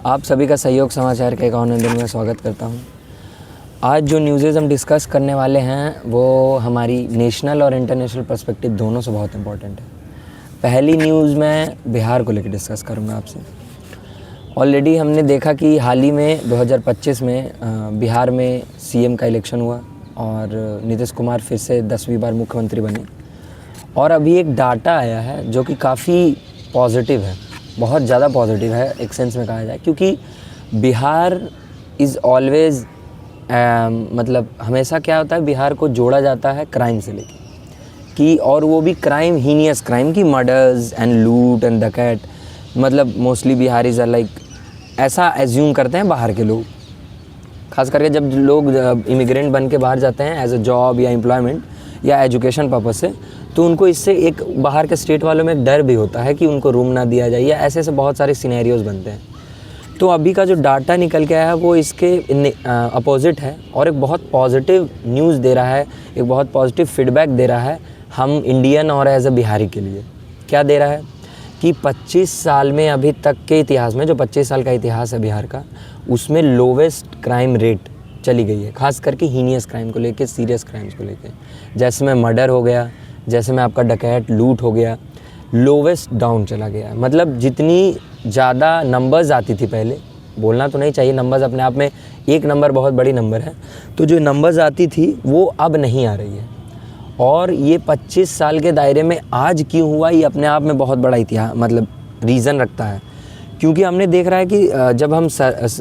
आप सभी का सहयोग समाचार के एक और दिन में स्वागत करता हूं। आज जो न्यूज़ेज़ हम डिस्कस करने वाले हैं वो हमारी नेशनल और इंटरनेशनल पर्सपेक्टिव दोनों से बहुत इंपॉर्टेंट है। पहली न्यूज़ मैं बिहार को लेकर डिस्कस करूंगा आपसे। ऑलरेडी हमने देखा कि हाल ही में 2025 में बिहार में सीएम का इलेक्शन हुआ और नीतीश कुमार फिर से 10वीं बार मुख्यमंत्री बने। और अभी एक डाटा आया है जो कि काफ़ी पॉजिटिव है, बहुत ज़्यादा पॉजिटिव है एक सेंस में कहा जाए, क्योंकि बिहार इज़ ऑलवेज़ मतलब हमेशा क्या होता है, बिहार को जोड़ा जाता है क्राइम से लेके कि, और वो भी क्राइम, हीनियस क्राइम की मर्डर्स एंड लूट एंड डकैत। मतलब मोस्टली बिहारीज आर लाइक, ऐसा एज्यूम करते हैं बाहर के लोग, खास करके जब लोग इमिग्रेंट बन के बाहर जाते हैं एज अ जॉब या एम्प्लॉयमेंट या एजुकेशन पर्पज़ से, तो उनको इससे एक बाहर के स्टेट वालों में एक डर भी होता है कि उनको रूम ना दिया जाए, या ऐसे बहुत सारे सिनेरियोज़ बनते हैं। तो अभी का जो डाटा निकल के आया है वो इसके अपोजिट है और एक बहुत पॉजिटिव न्यूज़ दे रहा है, एक बहुत पॉजिटिव फीडबैक दे रहा है हम इंडियन और एज अ बिहारी के लिए। क्या दे रहा है कि 25 साल में अभी तक के इतिहास में, जो 25 साल का इतिहास है बिहार का, उसमें लोवेस्ट क्राइम रेट चली गई है, खास करके हीनियस क्राइम को लेके, सीरियस क्राइम्स को लेके, जैसे में मर्डर हो गया, जैसे में आपका डकैत लूट हो गया, लोवेस्ट डाउन चला गया। मतलब जितनी ज़्यादा नंबर्स आती थी पहले, बोलना तो नहीं चाहिए, नंबर्स अपने आप में एक नंबर बहुत बड़ी नंबर है, तो जो नंबर्स आती थी वो अब नहीं आ रही है। और ये 25 साल के दायरे में आज क्यों हुआ, ये अपने आप में बहुत बड़ा इतिहास मतलब रीज़न रखता है। क्योंकि हमने देख रहा है कि जब हम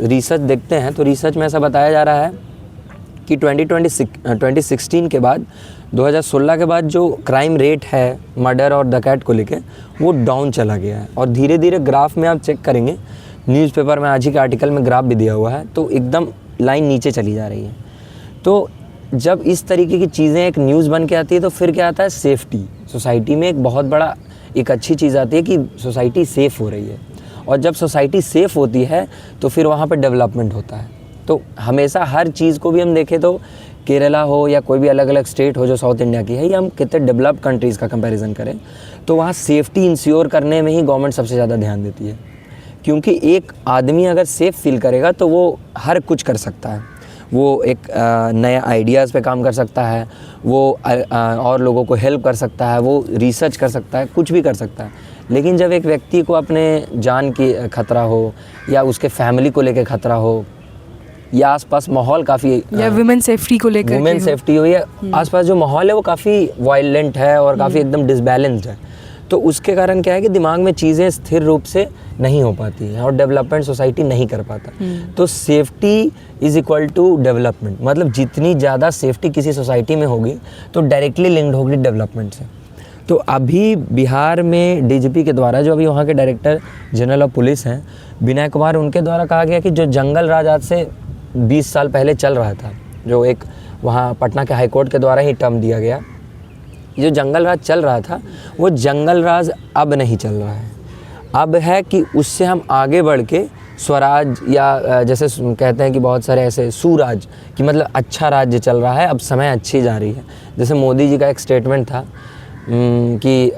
रिसर्च देखते हैं तो रिसर्च में ऐसा बताया जा रहा है कि 2016 के बाद, 2016 के बाद जो क्राइम रेट है मर्डर और डकैत को लेके, वो डाउन चला गया है। और धीरे धीरे ग्राफ में आप चेक करेंगे, न्यूज़पेपर में आज ही के आर्टिकल में ग्राफ भी दिया हुआ है, तो एकदम लाइन नीचे चली जा रही है। तो जब इस तरीके की चीज़ें एक न्यूज़ बन के आती है तो फिर क्या आता है, सेफ्टी। सोसाइटी में एक बहुत बड़ा एक अच्छी चीज़ आती है कि सोसाइटी सेफ़ हो रही है, और जब सोसाइटी सेफ़ होती है तो फिर वहाँ पर डेवलपमेंट होता है। तो हमेशा हर चीज़ को भी हम देखें तो केरला हो या कोई भी अलग अलग स्टेट हो जो साउथ इंडिया की है, या हम कितने डेवलप कंट्रीज़ का कंपैरिजन करें, तो वहाँ सेफ्टी इंश्योर करने में ही गवर्नमेंट सबसे ज़्यादा ध्यान देती है। क्योंकि एक आदमी अगर सेफ़ फील करेगा तो वो हर कुछ कर सकता है, वो एक नए आइडियाज़ पे काम कर सकता है, वो और लोगों को हेल्प कर सकता है, वो रिसर्च कर सकता है, कुछ भी कर सकता है। लेकिन जब एक व्यक्ति को अपने जान की खतरा हो, या उसके फैमिली को लेकर खतरा हो, या आसपास माहौल काफ़ी, या वुमेन सेफ्टी को लेकर, वुमेन सेफ्टी हो, या आसपास जो माहौल है वो काफ़ी वायलेंट है और काफ़ी एकदम डिसबैलेंस्ड है, तो उसके कारण क्या है कि दिमाग में चीज़ें स्थिर रूप से नहीं हो पाती हैं और डेवलपमेंट सोसाइटी नहीं कर पाता। तो safety is equal to development. मतलब जितनी ज़्यादा सेफ्टी किसी सोसाइटी में होगी तो डायरेक्टली लिंक्ड होगी डेवलपमेंट से। तो अभी बिहार में डीजीपी के द्वारा, जो अभी वहाँ के डायरेक्टर जनरल ऑफ पुलिस हैं विनय कुमार, उनके द्वारा कहा गया कि जो जंगल राज आज से 20 साल पहले चल रहा था, जो एक वहाँ पटना के हाईकोर्ट के द्वारा ही टर्म दिया गया, जो जंगल राज चल रहा था वो जंगल राज अब नहीं चल रहा है। अब है कि उससे हम आगे बढ़ के स्वराज, या जैसे कहते हैं कि बहुत सारे ऐसे सुराज, कि मतलब अच्छा राज्य चल रहा है, अब समय अच्छी जा रही है। जैसे मोदी जी का एक स्टेटमेंट था कि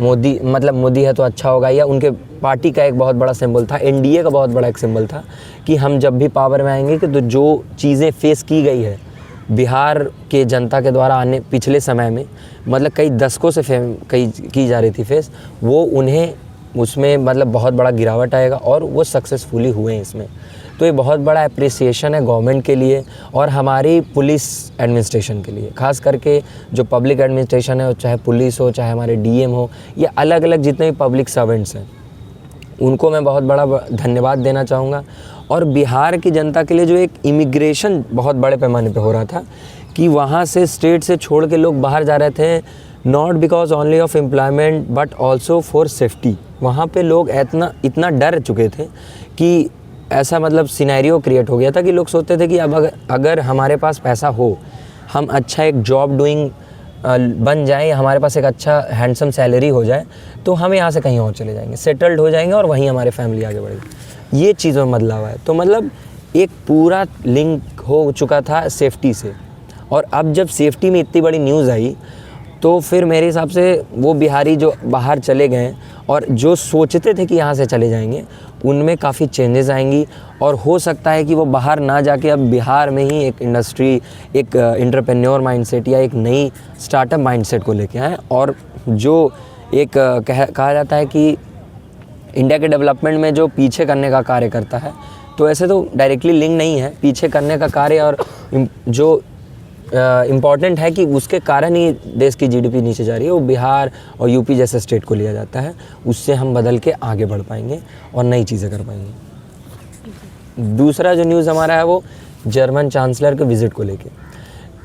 मोदी, मतलब मोदी है तो अच्छा होगा, या उनके पार्टी का एक बहुत बड़ा सिंबल था, एनडीए का बहुत बड़ा एक सिंबल था कि हम जब भी पावर में आएंगे कि तो जो चीज़ें फेस की गई है बिहार के जनता के द्वारा आने पिछले समय में, मतलब कई दशकों से कई की जा रही थी फेस, वो उन्हें उसमें मतलब बहुत बड़ा गिरावट आएगा, और वो सक्सेसफुली हुए हैं इसमें। तो ये बहुत बड़ा अप्रिसिएशन है गवर्नमेंट के लिए और हमारी पुलिस एडमिनिस्ट्रेशन के लिए, खास करके जो पब्लिक एडमिनिस्ट्रेशन है, चाहे पुलिस हो, चाहे हमारे डीएम हो, या अलग अलग जितने भी पब्लिक सर्वेंट्स हैं, उनको मैं बहुत बड़ा धन्यवाद देना चाहूँगा। और बिहार की जनता के लिए जो एक इमिग्रेशन बहुत बड़े पैमाने पे हो रहा था, कि वहाँ से स्टेट से छोड़ के लोग बाहर जा रहे थे, not because only of employment but also for safety. वहाँ पे लोग इतना डर चुके थे कि ऐसा मतलब सिनेरियो क्रिएट हो गया था कि लोग सोचते थे कि अब अगर हमारे पास पैसा हो, हम अच्छा एक जॉब डूइंग बन जाए, हमारे पास एक अच्छा हैंडसम सैलरी हो जाए, तो हम यहाँ से कहीं और चले जाएंगे, सेटल्ड हो जाएंगे, और वहीं हमारी फैमिली आगे बढ़ेगी। ये चीज़ों में बदलाव है। तो मतलब एक पूरा लिंक हो चुका था सेफ्टी से, और अब जब सेफ्टी में इतनी बड़ी न्यूज़ आई तो फिर मेरे हिसाब से वो बिहारी जो बाहर चले गए और जो सोचते थे कि यहाँ से चले जाएंगे, उनमें काफ़ी चेंजेस आएंगी और हो सकता है कि वो बाहर ना जाके अब बिहार में ही एक इंडस्ट्री, एक एंटरप्रेन्योर माइंडसेट या एक नई स्टार्टअप माइंडसेट को लेके आएँ। और जो एक कहा जाता है कि इंडिया के डेवलपमेंट में जो पीछे करने का कार्य करता है, तो ऐसे तो डायरेक्टली लिंक नहीं है, पीछे करने का कार्य और जो इम्पॉर्टेंट है कि उसके कारण ही देश की जीडीपी नीचे जा रही है, वो बिहार और यूपी जैसे स्टेट को लिया जाता है। उससे हम बदल के आगे बढ़ पाएंगे और नई चीज़ें कर पाएंगे। दूसरा जो न्यूज़ हमारा है वो जर्मन चांसलर के विज़िट को लेके।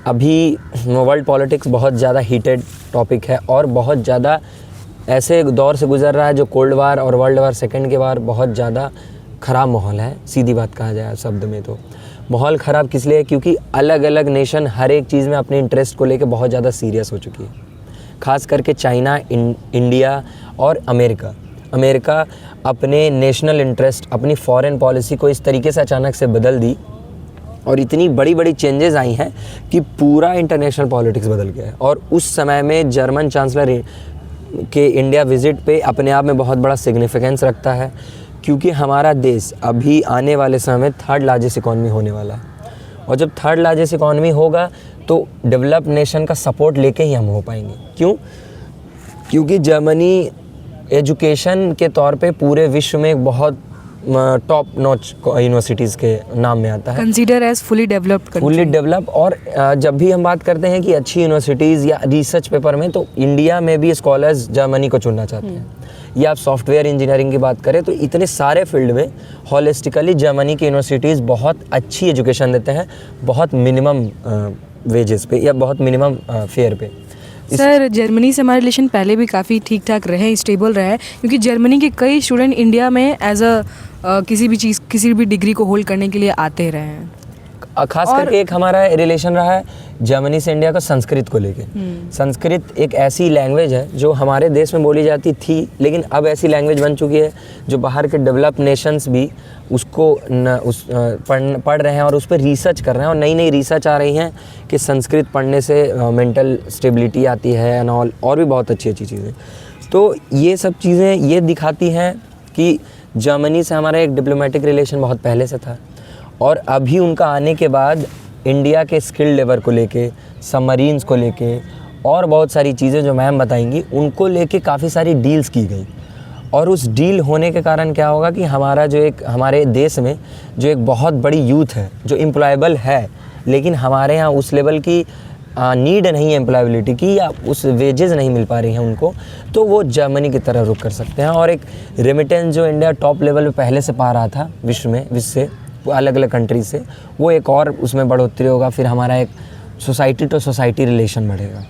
अभी वर्ल्ड पॉलिटिक्स बहुत ज़्यादा हीटेड टॉपिक है और बहुत ज़्यादा ऐसे दौर से गुजर रहा है जो कोल्ड वार और वर्ल्ड वार सेकेंड के बाद बहुत ज़्यादा ख़राब माहौल है। सीधी बात कहा जाए शब्द में तो माहौल ख़राब किस लिए, क्योंकि अलग अलग नेशन हर एक चीज़ में अपने इंटरेस्ट को लेके बहुत ज़्यादा सीरियस हो चुकी है। ख़ास करके चाइना, इंडिया और अमेरिका अपने नेशनल इंटरेस्ट, अपनी फॉरेन पॉलिसी को इस तरीके से अचानक से बदल दी और इतनी बड़ी बड़ी चेंजेस आई हैं कि पूरा इंटरनेशनल पॉलिटिक्स बदल गया है। और उस समय में जर्मन चांसलर के इंडिया विज़िट पे अपने आप में बहुत बड़ा सिग्निफिकेंस रखता है, क्योंकि हमारा देश अभी आने वाले समय में थर्ड लार्जेस्ट इकॉनमी होने वाला है। और जब थर्ड लार्जेस्ट इकॉनमी होगा तो डेवलप्ड नेशन का सपोर्ट लेके ही हम हो पाएंगे। क्यों? क्योंकि जर्मनी एजुकेशन के तौर पे पूरे विश्व में एक बहुत टॉप नॉच यूनिवर्सिटीज़ के नाम में आता है, कंसीडर एज फुली डेवलप्ड। और जब भी हम बात करते हैं कि अच्छी यूनिवर्सिटीज़ या रिसर्च पेपर में, तो इंडिया में भी स्कॉलर्स जर्मनी को चुनना चाहते हैं। या आप सॉफ्टवेयर इंजीनियरिंग की बात करें तो इतने सारे फील्ड में हॉलिस्टिकली जर्मनी की यूनिवर्सिटीज़ बहुत अच्छी एजुकेशन देते हैं, बहुत मिनिमम वेजेस पे या बहुत मिनिमम फेयर पे। सर, जर्मनी से हमारे रिलेशन पहले भी काफ़ी ठीक ठाक रहे, स्टेबल रहे हैं, क्योंकि जर्मनी के कई स्टूडेंट इंडिया में एज किसी भी डिग्री को होल्ड करने के लिए आते रहे हैं। खास करके एक हमारा रिलेशन रहा है जर्मनी से इंडिया का संस्कृत को लेके। संस्कृत एक ऐसी लैंग्वेज है जो हमारे देश में बोली जाती थी, लेकिन अब ऐसी लैंग्वेज बन चुकी है जो बाहर के डेवलप नेशंस भी उसको पढ़ रहे हैं और उस पर रिसर्च कर रहे हैं। और नई नई रिसर्च आ रही हैं कि संस्कृत पढ़ने से मेंटल स्टेबिलिटी आती है एंड ऑल, और भी बहुत अच्छी अच्छी चीज़ें। तो ये सब चीज़ें ये दिखाती हैं कि जर्मनी से हमारा एक डिप्लोमेटिक रिलेशन बहुत पहले से था, और अभी उनका आने के बाद इंडिया के स्किल लेवल को लेके, सबमरीन्स को लेके और बहुत सारी चीज़ें जो मैम बताएंगी उनको लेके काफ़ी सारी डील्स की गई। और उस डील होने के कारण क्या होगा कि हमारे देश में जो एक बहुत बड़ी यूथ है जो एम्प्लॉयबल है, लेकिन हमारे यहाँ उस लेवल की नीड नहीं है एम्प्लॉयबिलिटी की, या उस वेजेस नहीं मिल पा रही हैं उनको, तो वो जर्मनी की तरफ रुख कर सकते हैं। और एक रेमिटेंस जो इंडिया टॉप लेवल पे पहले से पा रहा था विश्व से अलग अलग कंट्रीज से, वो एक और उसमें बढ़ोतरी होगा। फिर हमारा एक सोसाइटी टू सोसाइटी रिलेशन बढ़ेगा।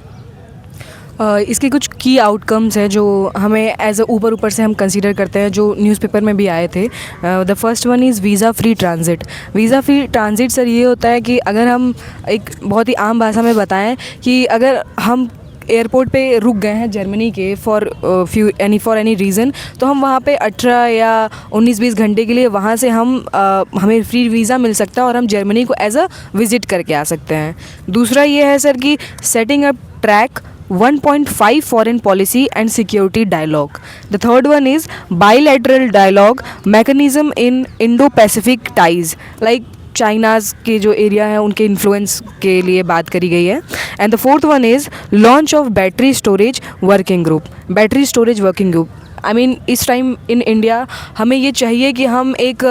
इसके कुछ की आउटकम्स है जो हमें एज ऊपर से हम कंसीडर करते हैं, जो न्यूज़पेपर में भी आए थे। The first one is visa free transit. Visa free transit sir ये होता है कि अगर हम एक बहुत ही आम भाषा में बताएं कि अगर हम एयरपोर्ट पे रुक गए हैं जर्मनी के फॉर एनी रीज़न, तो हम वहाँ पे 18 या 19-20 घंटे के लिए वहाँ से हमें फ्री वीज़ा मिल सकता है और हम जर्मनी को एज विज़िट करके आ सकते हैं। दूसरा ये है सर कि setting up track 1.5 foreign policy and security dialogue. The third one is bilateral dialogue mechanism in Indo-Pacific ties, like China's के जो एरिया है उनके इन्फ्लुएंस के लिए बात करी गई है। And the fourth one is launch of battery storage working group. I mean इस टाइम इन इंडिया हमें ये चाहिए कि हम एक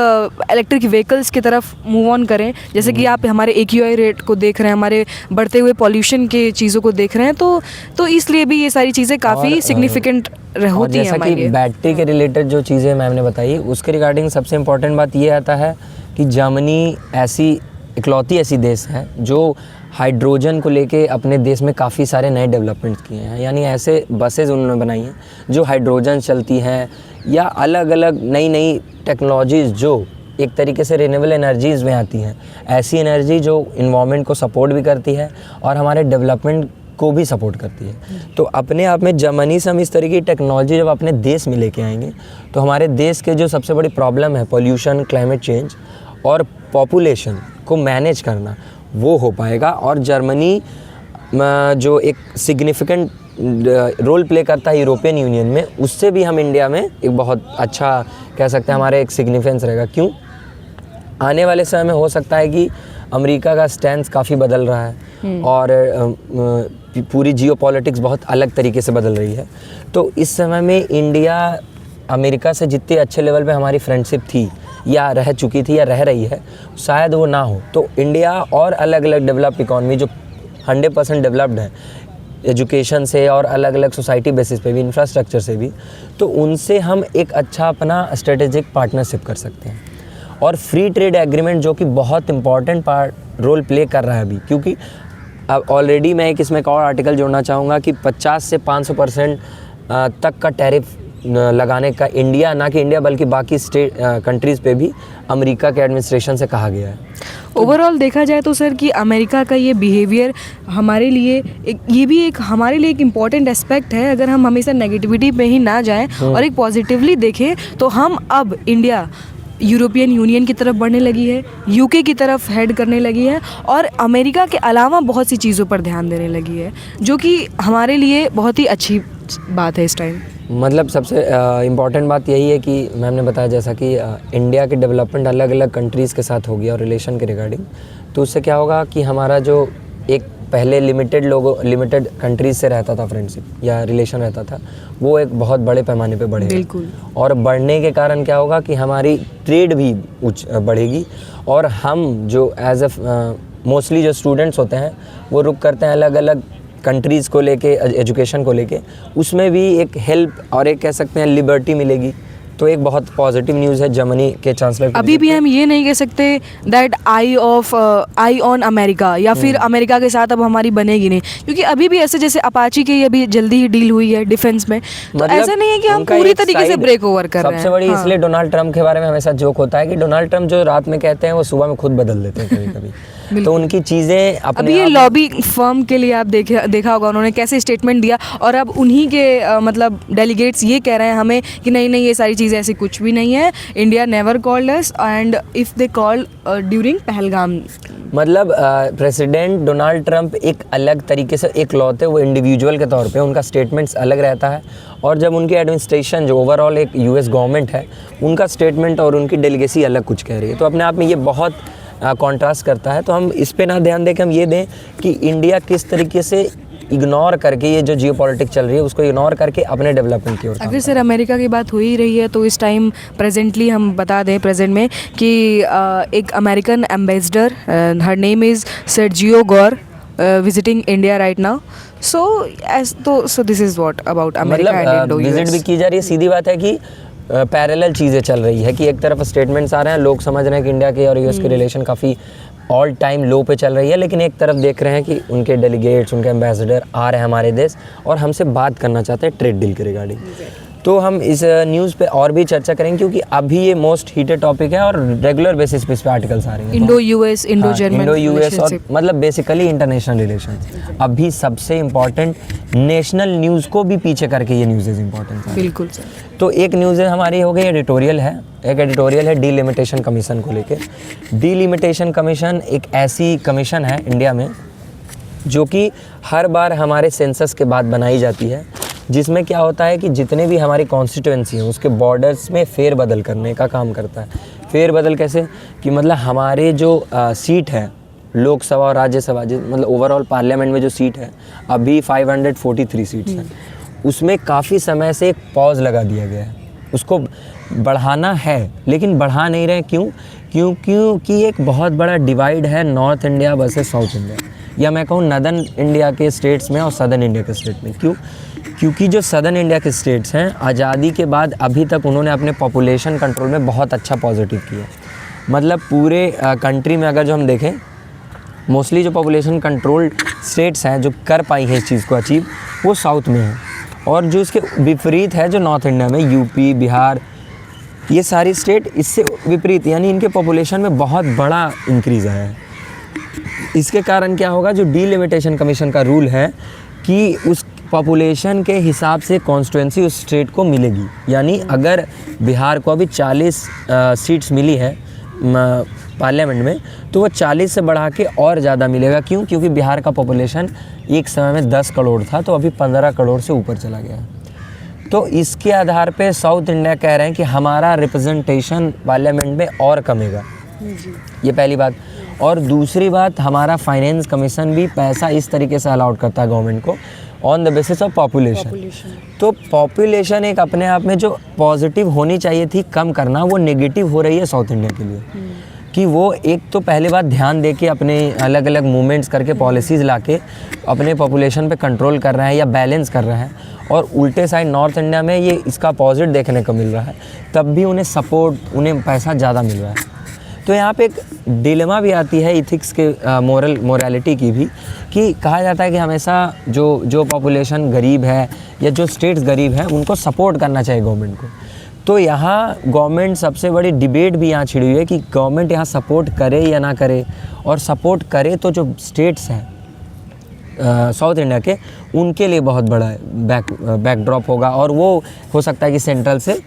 इलेक्ट्रिक व्हीकल्स की तरफ मूव ऑन करें। जैसे कि आप हमारे AQI रेट को देख रहे हैं, हमारे बढ़ते हुए पॉल्यूशन के चीज़ों को देख रहे हैं, तो इसलिए भी ये सारी चीज़ें काफ़ी सिग्निफिकेंट होती हैं हमारे लिए। बैटरी के रिलेटेड जो चीज़ें मैम ने बताई उसके रिगार्डिंग सबसे इम्पोर्टेंट बात ये आता है कि जर्मनी इकलौती ऐसी देश है जो हाइड्रोजन को लेके अपने देश में काफ़ी सारे नए डेवलपमेंट्स किए हैं। यानी ऐसे बसेज उन्होंने बनाई हैं जो हाइड्रोजन चलती हैं, या अलग अलग नई नई टेक्नोलॉजीज़ जो एक तरीके से रिन्यूएबल एनर्जीज़ में आती हैं। ऐसी एनर्जी जो इन्वायरमेंट को सपोर्ट भी करती है और हमारे डेवलपमेंट को भी सपोर्ट करती है। तो अपने आप में जर्मनी से हम इस तरीके की टेक्नोलॉजी जब अपने देश में लेके आएंगे तो हमारे देश के जो सबसे बड़ी प्रॉब्लम है पॉल्यूशन, क्लाइमेट चेंज और पॉपुलेशन को मैनेज करना, वो हो पाएगा। और जर्मनी जो एक सिग्निफिकेंट रोल प्ले करता है यूरोपियन यूनियन में, उससे भी हम इंडिया में एक बहुत अच्छा कह सकते हैं हमारा एक सिग्निफिकेंस रहेगा। क्यों? आने वाले समय में हो सकता है कि अमेरिका का स्टैंड काफ़ी बदल रहा है और पूरी जियोपॉलिटिक्स बहुत अलग तरीके से बदल रही है। तो इस समय में इंडिया अमेरिका से जितने अच्छे लेवल पे हमारी फ्रेंडशिप थी या रह चुकी थी या रह रही है, शायद वो ना हो। तो इंडिया और अलग अलग डेवलप इकॉनमी जो 100% डेवलप्ड है एजुकेशन से और अलग अलग सोसाइटी बेसिस पे भी, इंफ्रास्ट्रक्चर से भी, तो उनसे हम एक अच्छा अपना स्ट्रेटेजिक पार्टनरशिप कर सकते हैं। और फ्री ट्रेड एग्रीमेंट जो कि बहुत इंपॉर्टेंट रोल प्ले कर रहा है अभी, क्योंकि अब ऑलरेडी मैं एक इसमें एक और आर्टिकल जोड़ना चाहूँगा कि 50 से 500% तक का टैरिफ लगाने का इंडिया, ना कि इंडिया बल्कि बाकी स्टेट कंट्रीज़ पे भी अमेरिका के एडमिनिस्ट्रेशन से कहा गया है। ओवरऑल देखा जाए तो सर कि अमेरिका का ये बिहेवियर हमारे लिए हमारे लिए एक इम्पॉर्टेंट एस्पेक्ट है। अगर हम हमेशा नेगेटिविटी पे ही ना जाएं और एक पॉजिटिवली देखें, तो हम अब इंडिया यूरोपियन यूनियन की तरफ बढ़ने लगी है, यूके की तरफ हेड करने लगी है और अमेरिका के अलावा बहुत सी चीज़ों पर ध्यान देने लगी है, जो कि हमारे लिए बहुत ही अच्छी बात है इस टाइम। मतलब सबसे इम्पॉर्टेंट बात यही है कि मैम ने बताया जैसा कि इंडिया की डेवलपमेंट अलग अलग कंट्रीज़ के साथ होगी और रिलेशन के रिगार्डिंग, तो उससे क्या होगा कि हमारा जो एक पहले लिमिटेड कंट्रीज़ से रहता था फ्रेंडशिप या रिलेशन रहता था, वो एक बहुत बड़े पैमाने पे बढ़ेगा। बिल्कुल। और बढ़ने के कारण क्या होगा कि हमारी ट्रेड भी बढ़ेगी और हम जो एज मोस्टली जो स्टूडेंट्स होते हैं वो रुक करते हैं अलग अलग कंट्रीज़ को लेके, एजुकेशन को लेके, उसमें भी एक हेल्प और एक कह सकते हैं लिबर्टी मिलेगी। तो एक बहुत पॉजिटिव न्यूज़ है जर्मनी के चांसलर। अभी भी हम ये नहीं कह सकते दैट आई ऑन अमेरिका या फिर अमेरिका के साथ अब हमारी बनेगी नहीं, क्योंकि अभी भी ऐसे जैसे अपाची की अभी जल्दी ही डील हुई है डिफेंस में, तो मतलब ऐसा नहीं है कि हम पूरी तरीके से ब्रेक ओवर कर रहे हैं। सबसे बड़ी इसलिए डोनाल्ड ट्रंप के बारे में हमेशा जोक होता है कि डोनाल्ड ट्रंप जो रात में कहते हैं वो सुबह में खुद बदल देते हैं कभी कभी। तो उनकी चीज़ें अपने अभी ये लॉबी फर्म के लिए आप देखा होगा उन्होंने कैसे स्टेटमेंट दिया, और अब उन्हीं के मतलब डेलीगेट्स ये कह रहे हैं हमें कि नहीं ये सारी चीज़ें ऐसी कुछ भी नहीं है, India never called us and if they called during Pahalgam. मतलब प्रेसिडेंट डोनाल्ड ट्रंप एक अलग तरीके से एक लौते, वो इंडिविजुअल के तौर पे उनका स्टेटमेंट्स अलग रहता है, और जब उनकी एडमिनिस्ट्रेशन जो ओवरऑल एक यूएस गवर्नमेंट है उनका स्टेटमेंट और उनकी डेलीगेसी अलग कुछ कह रही है। तो अपने आप में ये बहुत कॉन्ट्रास्ट करता है। तो हम इस पे ना ध्यान दें कि हम ये दें कि इंडिया किस तरीके से इग्नोर करके ये जो जियोपॉलिटिक्स चल रही है उसको इग्नोर करके अपने डेवलपमेंट की ओर। अगर सर अमेरिका की बात हो ही रही है तो इस टाइम प्रेजेंटली हम बता दें प्रेजेंट में कि एक American ambassador, her name is Sergio Gaur, visiting India right now. So this is what about America and Indo US. Visit भी की जा रही है। सीधी बात है कि पैरेलल चीज़ें चल रही है कि एक तरफ स्टेटमेंट्स आ रहे हैं, लोग समझ रहे हैं कि इंडिया के और यूएस के रिलेशन काफ़ी ऑल टाइम लो पे चल रही है, लेकिन एक तरफ देख रहे हैं कि उनके डेलीगेट्स, उनके एम्बेसडर आ रहे हैं हमारे देश और हमसे बात करना चाहते हैं ट्रेड डील के रिगार्डिंग। तो हम इस न्यूज़ पे और भी चर्चा करेंगे क्योंकि अभी ये मोस्ट हीटेड टॉपिक है और रेगुलर बेसिस पे इस पे आर्टिकल्स आ रहे हैं। Indo US, Indo German, Indo US और मतलब बेसिकली इंटरनेशनल रिलेशन। अभी सबसे इम्पॉर्टेंट नेशनल न्यूज़ को भी पीछे करके ये न्यूज़ इम्पॉर्टेंट है। बिल्कुल सर। तो एक न्यूज़ हमारी हो गई एडिटोरियल है, एक एडिटोरियल है डीलिमिटेशन कमीशन को लेके। डीलिमिटेशन कमीशन एक ऐसी कमीशन है इंडिया में जो कि हर बार हमारे सेंसस के बाद बनाई जाती है, जिसमें क्या होता है कि जितने भी हमारी कॉन्स्टिट्यूएंसी हैं उसके बॉर्डर्स में फेरबदल करने का काम करता है। फेरबदल कैसे कि मतलब हमारे जो सीट है लोकसभा और राज्यसभा, मतलब ओवरऑल पार्लियामेंट में जो सीट है अभी 543 सीट्स हैं, उसमें काफ़ी समय से एक पॉज लगा दिया गया है। उसको बढ़ाना है लेकिन बढ़ा नहीं रहे। क्योंकि एक बहुत बड़ा डिवाइड है north India versus south India, या मैं कहूँ नदर्न इंडिया के स्टेट्स में और सदर्न इंडिया के स्टेट में। क्योंकि जो सदर्न इंडिया के स्टेट्स हैं आज़ादी के बाद अभी तक उन्होंने अपने पॉपुलेशन कंट्रोल में बहुत अच्छा पॉजिटिव किया। मतलब पूरे कंट्री में अगर जो हम देखें मोस्टली जो पॉपुलेशन कंट्रोल स्टेट्स हैं जो कर पाई हैं इस चीज़ को अचीव, वो साउथ में है, और जो इसके विपरीत है जो नॉर्थ इंडिया में यूपी, बिहार, ये सारी स्टेट इससे विपरीत, यानी इनके पॉपुलेशन में बहुत बड़ा इंक्रीज़ आया है। इसके कारण क्या होगा, जो डीलिमिटेशन कमीशन का रूल है कि उस पॉपुलेशन के हिसाब से कॉन्स्टिट्यूएंसी उस स्टेट को मिलेगी। यानी अगर बिहार को अभी 40 सीट्स मिली है पार्लियामेंट में, तो वो 40 से बढ़ा के और ज़्यादा मिलेगा। क्यों? क्योंकि बिहार का पॉपुलेशन एक समय में 10 करोड़ था, तो अभी 15 करोड़ से ऊपर चला गया है। तो इसके आधार पे साउथ इंडिया कह रहे हैं कि हमारा रिप्रेजेंटेशन पार्लियामेंट में और कमेगा। ये पहली बात। और दूसरी बात, हमारा फाइनेंस कमीशन भी पैसा इस तरीके से अलाउड करता है गवर्नमेंट को on the basis of population. तो पॉपुलेशन एक अपने आप में जो पॉजिटिव होनी चाहिए थी कम करना, वो नेगेटिव हो रही है साउथ इंडिया के लिए। कि वो एक तो पहले बात ध्यान दे के अपने अलग अलग मूवमेंट्स करके पॉलिसीज़ लाके अपने पॉपुलेशन पे कंट्रोल कर रहा है या बैलेंस कर रहा है, और उल्टे साइड नॉर्थ इंडिया में ये इसका अपोजिट देखने को मिल रहा है, तब भी उन्हें सपोर्ट, उन्हें पैसा ज़्यादा मिल रहा है। तो यहाँ पे एक डिलेमा भी आती है इथिक्स के मोरालिटी की भी, कि कहा जाता है कि हमेशा जो पॉपुलेशन गरीब है या जो स्टेट्स गरीब हैं उनको सपोर्ट करना चाहिए गवर्नमेंट को। तो यहाँ गवर्नमेंट, सबसे बड़ी डिबेट भी यहाँ छिड़ी हुई है कि गवर्नमेंट यहाँ सपोर्ट करे या ना करे, और सपोर्ट करे तो जो स्टेट्स हैं साउथ इंडिया के, उनके लिए बहुत बड़ा बैकड्रॉप होगा, और वो हो सकता है कि सेंट्रल से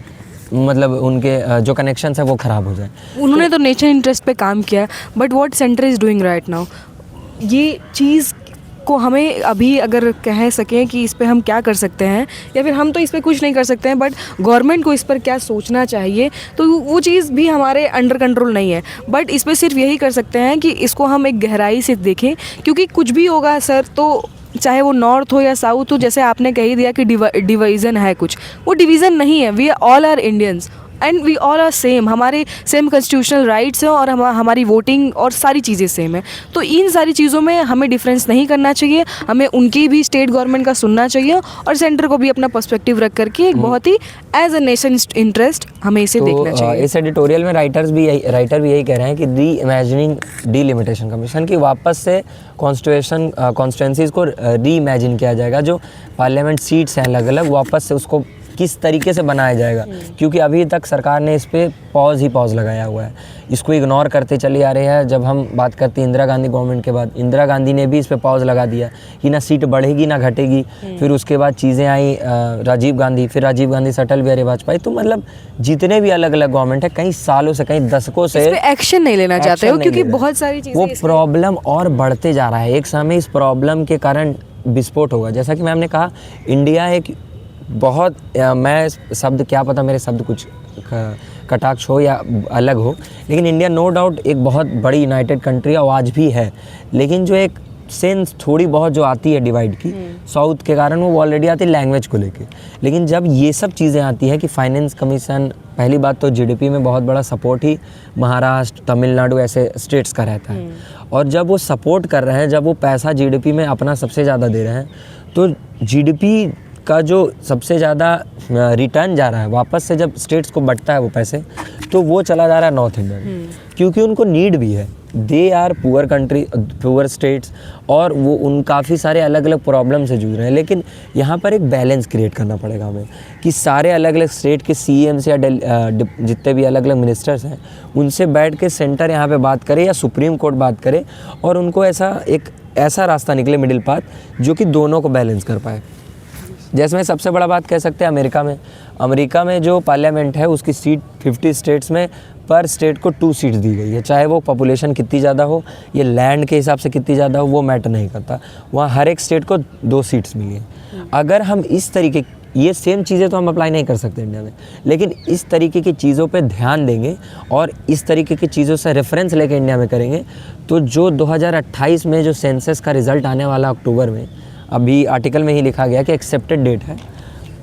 मतलब उनके जो कनेक्शन है वो ख़राब हो जाए। उन्होंने तो नेशनल इंटरेस्ट पे काम किया है, but what centre is doing right now, ये चीज़ को हमें अभी अगर कह सकें कि इस पे हम क्या कर सकते हैं, या फिर हम तो इस पे कुछ नहीं कर सकते हैं, बट गवर्नमेंट को इस पर क्या सोचना चाहिए, तो वो चीज़ भी हमारे अंडर कंट्रोल नहीं है। बट इस पे सिर्फ यही कर सकते हैं कि इसको हम एक गहराई से देखें, क्योंकि कुछ भी होगा सर, तो चाहे वो नॉर्थ हो या साउथ हो, जैसे आपने कह ही दिया कि डिवीज़न है कुछ, वो डिवीज़न नहीं है। We all are Indians and we all are same, हमारे सेम कॉन्स्टिट्यूशनल राइट्स हैं, और हमारी वोटिंग और सारी चीज़ें सेम है। तो इन सारी चीज़ों में हमें डिफरेंस नहीं करना चाहिए, हमें उनकी भी स्टेट गवर्नमेंट का सुनना चाहिए, और सेंटर को भी अपना पर्सपेक्टिव रख करके एक बहुत ही एज अ नेशन इंटरेस्ट हमें इसे देखना चाहिए। इस एडिटोरियल में राइटर भी यही कह रहे हैं कि री इमेजिनिंग डिलिमिटेशन कमीशन, की वापस से कॉन्स्टिट्यूंसीज़ को री इमेजिन किया जाएगा। जो पार्लियामेंट सीट्स हैं अलग अलग, वापस से उसको किस तरीके से बनाया जाएगा, क्योंकि अभी तक सरकार ने इस पे पॉज लगाया हुआ है, इसको इग्नोर करते चले आ रहे हैं। जब हम बात करते हैं इंदिरा गांधी गवर्नमेंट के बाद, इंदिरा गांधी ने भी इस पे पॉज लगा दिया कि ना सीट बढ़ेगी ना घटेगी। फिर उसके बाद चीज़ें आई राजीव गांधी, फिर राजीव गांधी से अटल बिहारी वाजपेयी। तो मतलब जितने भी अलग अलग गवर्नमेंट है, कई सालों से, कई दशकों से एक्शन नहीं लेना चाहते हो, क्योंकि बहुत सारी चीज़ें, वो प्रॉब्लम और बढ़ते जा रहा है। एक समय इस प्रॉब्लम के कारण विस्फोट होगा। जैसा कि मैम ने कहा, इंडिया एक बहुत मैं शब्द, क्या पता मेरे शब्द कुछ कटाक्ष हो या अलग हो, लेकिन इंडिया नो डाउट एक बहुत बड़ी यूनाइटेड कंट्री है, और आज भी है। लेकिन जो एक सेंस थोड़ी बहुत जो आती है डिवाइड की साउथ के कारण, वो ऑलरेडी आती है लैंग्वेज को लेके। लेकिन जब ये सब चीज़ें आती हैं कि फाइनेंस कमीशन, पहली बात तो जीडीपी में बहुत बड़ा सपोर्ट ही महाराष्ट्र, तमिलनाडु ऐसे स्टेट्स का रहता है, और जब वो सपोर्ट कर रहे हैं, जब वो पैसा जीडीपी में अपना सबसे ज़्यादा दे रहे हैं, तो जीडीपी का जो सबसे ज़्यादा रिटर्न जा रहा है वापस से, जब स्टेट्स को बढ़ता है वो पैसे, तो वो चला जा रहा है नॉर्थ इंडिया में, क्योंकि उनको नीड भी है। They are poor country, poor states, और वो उन काफ़ी सारे अलग अलग प्रॉब्लम से जूझ रहे हैं। लेकिन यहाँ पर एक बैलेंस क्रिएट करना पड़ेगा हमें, कि सारे अलग अलग स्टेट के CMs या जितने भी अलग अलग मिनिस्टर्स हैं, उनसे बैठ के सेंटर यहाँ पे बात करे या सुप्रीम कोर्ट बात करे, और उनको ऐसा रास्ता निकले, मिडिल पाथ, जो कि दोनों को बैलेंस कर पाए। जैसे मैं सबसे बड़ा बात कह सकते हैं अमेरिका में जो पार्लियामेंट है, उसकी सीट 50 स्टेट्स में पर स्टेट को 2 सीट्स दी गई है। चाहे वो पॉपुलेशन कितनी ज़्यादा हो, ये लैंड के हिसाब से कितनी ज़्यादा हो, वो मैटर नहीं करता, वहाँ हर एक स्टेट को 2 सीट्स मिली है। अगर हम इस तरीके, ये सेम चीज़ें तो हम अप्लाई नहीं कर सकते इंडिया में, लेकिन इस तरीके की चीज़ों पे ध्यान देंगे और इस तरीके की चीज़ों से रेफरेंस लेके इंडिया में करेंगे, तो जो 2028 में जो सेंसस का रिज़ल्ट आने वाला अक्टूबर में, अभी आर्टिकल में ही लिखा गया कि एक्सेप्टेड डेट है,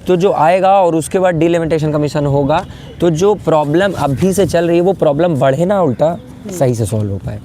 तो जो आएगा और उसके बाद डिलिमिटेशन कमीशन होगा, तो जो प्रॉब्लम अभी से चल रही है वो प्रॉब्लम बढ़े ना, उल्टा सही से सॉल्व हो पाए।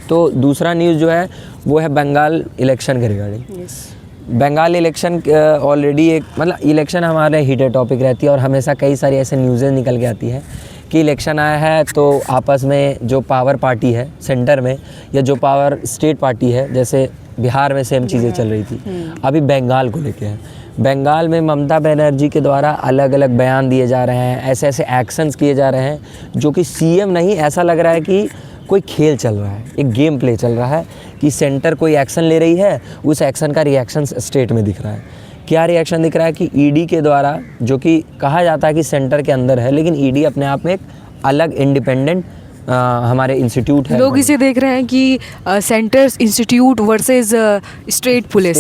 तो दूसरा न्यूज़ जो है वो है बंगाल इलेक्शन के रिगार्डिंग। बंगाल इलेक्शन ऑलरेडी एक, मतलब इलेक्शन हमारे हीटेड टॉपिक रहती है, और हमेशा कई सारी ऐसे न्यूज़ें निकल के आती है कि इलेक्शन आया है तो आपस में जो पावर पार्टी है सेंटर में, या जो पावर स्टेट पार्टी है, जैसे बिहार में सेम चीज़ें चल रही थी, अभी बंगाल को लेके है। बंगाल में ममता बनर्जी के द्वारा अलग अलग बयान दिए जा रहे हैं, ऐसे ऐसे एक्शंस किए जा रहे हैं जो कि CM नहीं, ऐसा लग रहा है कि कोई खेल चल रहा है, एक गेम प्ले चल रहा है, कि सेंटर कोई एक्शन ले रही है, उस एक्शन का रिएक्शन स्टेट में दिख रहा है। क्या रिएक्शन दिख रहा है कि ED के द्वारा, जो कि कहा जाता है कि सेंटर के अंदर है, लेकिन ED अपने आप में एक अलग इंडिपेंडेंट हमारे इंस्टीट्यूट है। लोग इसे देख रहे हैं कि centres institute versus state police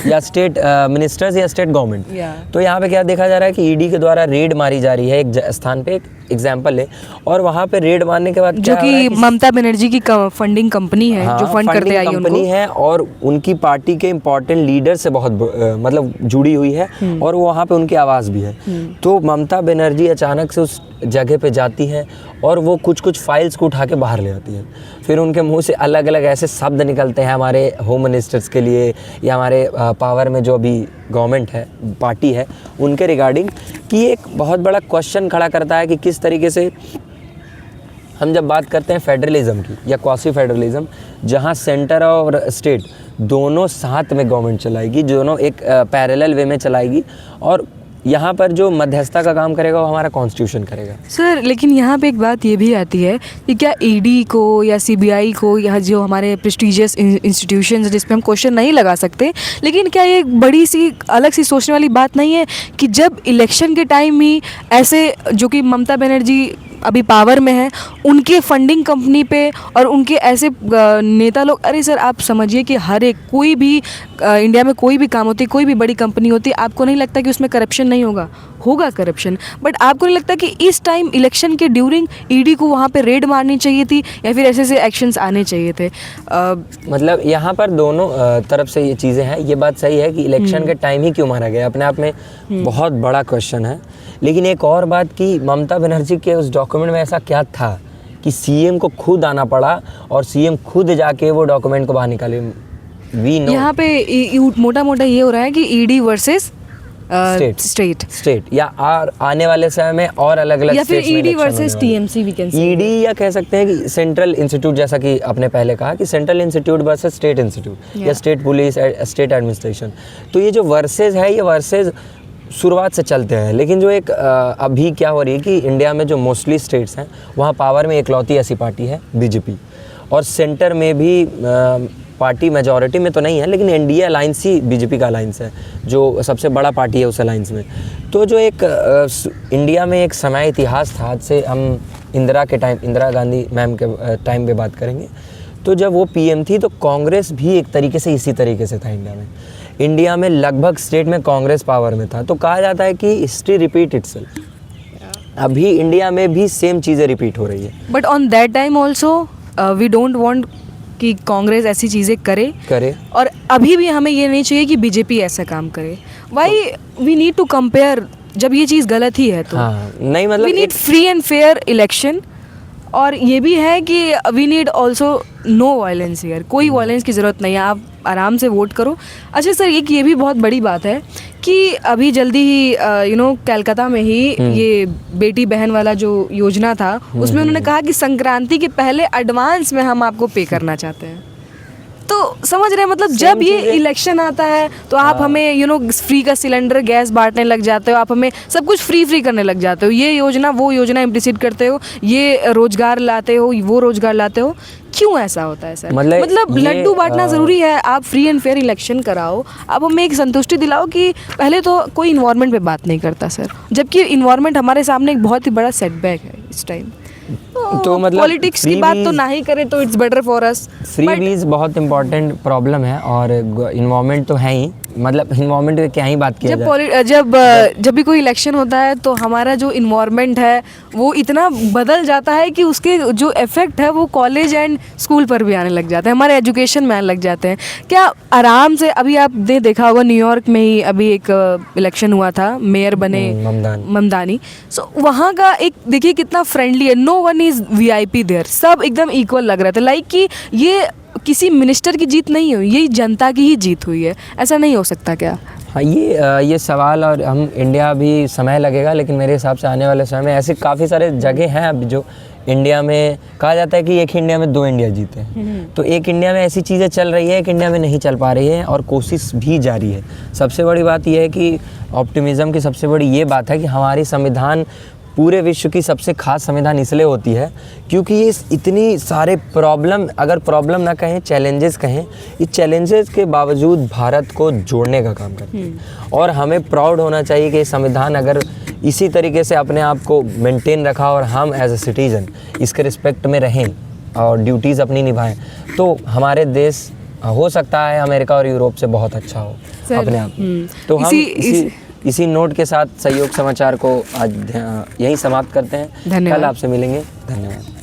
या स्टेट मिनिस्टर्स या स्टेट गवर्नमेंट। Yeah. तो यहाँ पे क्या देखा जा रहा है कि ईडी के द्वारा रेड मारी जा रही है एक स्थान पे, एक एग्जाम्पल है, और वहाँ पे रेड मारने के बाद जो कि ममता बनर्जी की फंडिंग कंपनी है, जो फंड करते आई कंपनी उनको है और उनकी पार्टी के इम्पोर्टेंट लीडर से बहुत मतलब जुड़ी हुई है और वो वहाँ पे उनकी आवाज़ भी है। तो ममता बनर्जी अचानक से उस जगह पे जाती है और वो कुछ फाइल्स को उठा के बाहर ले आती है। फिर उनके मुंह से अलग अलग ऐसे शब्द निकलते हैं हमारे होम मिनिस्टर्स के लिए या हमारे पावर में जो अभी गवर्नमेंट है, पार्टी है, उनके रिगार्डिंग, कि एक बहुत बड़ा क्वेश्चन खड़ा करता है कि किस तरीके से हम जब बात करते हैं फेडरलिज्म की या क्वासी फेडरलिज्म, जहां सेंटर और स्टेट दोनों साथ में गवर्नमेंट चलाएगी, दोनों एक पैरेलल वे में चलाएगी, और यहाँ पर जो मध्यस्थता का काम करेगा वो हमारा कॉन्स्टिट्यूशन करेगा। सर, लेकिन यहाँ पे एक बात ये भी आती है कि क्या ईडी को या सीबीआई को या जो हमारे प्रेस्टीजियस इंस्टीट्यूशंस जिस पे हम क्वेश्चन नहीं लगा सकते, लेकिन क्या ये एक बड़ी सी अलग सी सोचने वाली बात नहीं है कि जब इलेक्शन के टाइम ही ऐसे, जो कि ममता बनर्जी अभी पावर में है, उनके फंडिंग कंपनी पे और उनके ऐसे नेता लोग, अरे सर आप समझिए कि हर एक कोई भी इंडिया में कोई भी काम होती है, कोई भी बड़ी कंपनी होती है, आपको नहीं लगता कि उसमें करप्शन नहीं होगा करप्शन, बट आपको नहीं लगता कि इस टाइम इलेक्शन के ड्यूरिंग ईडी को वहाँ पे रेड मारनी चाहिए थी या फिर ऐसे एक्शंस आने चाहिए थे? मतलब यहाँ पर दोनों तरफ से ये चीज़ें हैं। ये बात सही है कि इलेक्शन के टाइम ही क्यों मारा गया, अपने आप में बहुत बड़ा क्वेश्चन है। लेकिन एक और बात कि ममता बनर्जी के उस डॉक्यूमेंट में ऐसा क्या था कि सीएम को खुद आना पड़ा और सीएम खुद जाके वो डॉक्यूमेंट को बाहर निकाले। यहाँ पे मोटा मोटा ये हो रहा है कि ईडी वर्सेस स्टेट या आने वाले समय में और अलग अलग या फिर ED versus TMC we can say ED, या कह सकते हैं कि सेंट्रल इंस्टीट्यूट, जैसा कि आपने पहले कहा कि central institute versus state institute या स्टेट पुलिस, स्टेट एडमिनिस्ट्रेशन। तो ये जो वर्सेस है, ये वर्सेस शुरुआत से चलते हैं। लेकिन जो एक अभी क्या हो रही है कि इंडिया में जो मोस्टली स्टेट्स हैं वहाँ पावर में इकलौती ऐसी पार्टी है बीजेपी, और सेंटर में भी पार्टी मेजॉरिटी में तो नहीं है, लेकिन एनडीए अलायंस ही बीजेपी का अलायंस है, जो सबसे बड़ा पार्टी है उस अलायंस में। तो जो एक इंडिया में एक समय इतिहास था, आज से हम इंदिरा गांधी मैम के टाइम पे बात करेंगे, तो जब वो पीएम थी तो कांग्रेस भी एक तरीके से इसी तरीके से था इंडिया में लगभग स्टेट में कांग्रेस पावर में था। तो कहा जाता है कि हिस्ट्री रिपीट इटसेल्फ, अभी इंडिया में भी सेम चीज़ें रिपीट हो रही है। But on that time also we don't want कि कांग्रेस ऐसी चीज़ें करे, और अभी भी हमें ये नहीं चाहिए कि बीजेपी ऐसा काम करे। Why we need to compare, जब ये चीज़ गलत ही है तो नहीं, मतलब we need free and fair election, और ये भी है कि we need also no violence here, कोई वायलेंस की ज़रूरत नहीं है, आप आराम से वोट करो। अच्छा सर, ये भी बहुत बड़ी बात है कि अभी जल्दी ही कलकत्ता में ही ये बेटी बहन वाला जो योजना था, उसमें उन्होंने कहा कि संक्रांति के पहले एडवांस में हम आपको पे करना चाहते हैं। तो समझ रहे हैं, मतलब जब ये इलेक्शन आता है तो आप हमें फ्री का सिलेंडर गैस बांटने लग जाते हो, आप हमें सब कुछ फ्री करने लग जाते हो, ये योजना वो योजना इम्प्लिसिट करते हो, ये रोजगार लाते हो, वो रोजगार लाते हो। क्यों ऐसा होता है सर? मतलब लड्डू बांटना ज़रूरी है, आप फ्री एंड फेयर इलेक्शन कराओ, आप हमें एक संतुष्टि दिलाओ कि पहले तो कोई इन्वायरमेंट पे बात नहीं करता सर, जबकि इन्वायरमेंट हमारे सामने एक बहुत ही बड़ा सेटबैक है इस टाइम। तो मतलब पॉलिटिक्स की बात तो ना ही करें तो it's better for us. Freebies बहुत इंपॉर्टेंट प्रॉब्लम है, और इन्वायरमेंट तो है ही, मतलब इन्वायरमेंट की क्या ही बात किया जाए। जब भी कोई इलेक्शन होता है तो हमारा जो इन्वायरमेंट है वो इतना बदल जाता है कि उसके जो इफेक्ट है वो कॉलेज एंड स्कूल पर भी आने लग जाते हैं, हमारे एजुकेशन में आने लग जाते हैं। क्या आराम से अभी आपने देखा होगा न्यूयॉर्क में ही अभी एक इलेक्शन हुआ था, मेयर बने ममदानी। सो वहाँ का एक देखिए कितना फ्रेंडली है, no one is VIP there, सब एकदम इक्वल लग रहा था, लाइक कि ये किसी मिनिस्टर की जीत नहीं हुई, ये जनता की ही जीत हुई है। ऐसा नहीं हो सकता क्या? हाँ, ये सवाल, और हम इंडिया भी समय लगेगा, लेकिन मेरे हिसाब से आने वाले समय में ऐसे काफ़ी सारे जगह हैं अब जो इंडिया में कहा जाता है कि एक इंडिया में दो इंडिया जीते हैं। तो एक इंडिया में ऐसी चीज़ें चल रही है, एक इंडिया में नहीं चल पा रही है, और कोशिश भी जारी है। सबसे बड़ी बात यह है कि ऑप्टिमिज़म की सबसे बड़ी ये बात है कि हमारी संविधान पूरे विश्व की सबसे खास संविधान इसलिए होती है क्योंकि ये इतनी सारे प्रॉब्लम, अगर प्रॉब्लम ना कहें चैलेंजेस कहें, इस चैलेंजेस के बावजूद भारत को जोड़ने का काम करती है। और हमें प्राउड होना चाहिए कि संविधान अगर इसी तरीके से अपने आप को मेंटेन रखा और हम एज अ सिटीज़न इसके रिस्पेक्ट में रहें और ड्यूटीज़ अपनी निभाएं, तो हमारे देश हो सकता है अमेरिका और यूरोप से बहुत अच्छा हो सर, अपने आप में। तो हम इसी नोट के साथ सहयोग समाचार को आज यहीं समाप्त करते हैं। धन्यवाद। कल आपसे मिलेंगे। धन्यवाद।